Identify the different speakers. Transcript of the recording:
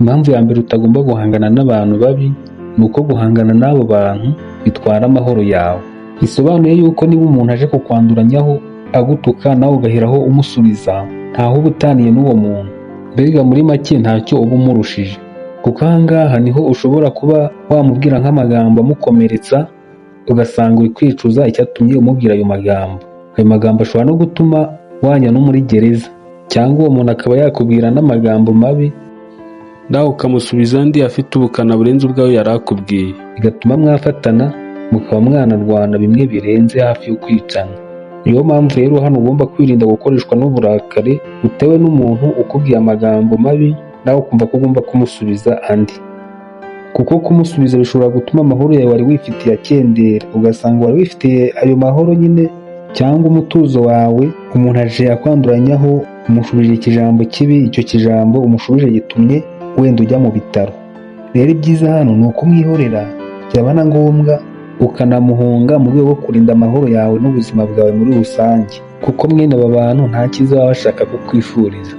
Speaker 1: Impamvu ya mbere utagomba guhangana n'abantu babi ni uko guhangana n'abo bantu bitwara amahoro yawe. Bisobanuye yuko niba umuntu aje kukwanduranyaho agutuka nawe ugaheraho umusubiza, ntaho uba utaniye n'uwo muntu, mbega muri make ntacyo uba umurushije. Kuko aha ngaha niho ushobora kuba wamubwira nk'amagambo amukomeretsa, ugasanga uri kwicuza icyatumye umubwira ayo magambo. Ayo magambo ashobora no gutuma wajya no muri gereza, cyangwa uwo muntu akaba yakubwira n'amagambo mabi nawe ukamusubiza andi afite ubukana burenze ubwawe yari akubwiye, bigatuma mwafatana mukaba mwanarwana bimwe birenze hafi yo kwicana. Niyo mpamvu rero hano ugomba kwirinda gukoreshwa n'uburakari butewe n'umuntu ukubwiye amagambo mabi nawe ukumva ko ugomba kumusubiza andi, kuko kumusubiza bishobora gutuma amahoro yawe wari wifitiye akendera, ugasanga wari wifitiye ayo mahoro nyine cyangwa umutuzo wawe, umuntu aje akwanduranyaho umushubije ikijambo kibi, icyo kijambo umushubije gitumye wenda ujya mu bitaro. Rero ibyiza hano ni ukumwihorera, byaba na ngombwa ukanamuhunga mu rwego rwo kurinda amahoro yawe n'ubuzima bwawe muri rusange, kuko mwene aba bantu nta cyiza baba bashaka kukwifuriza.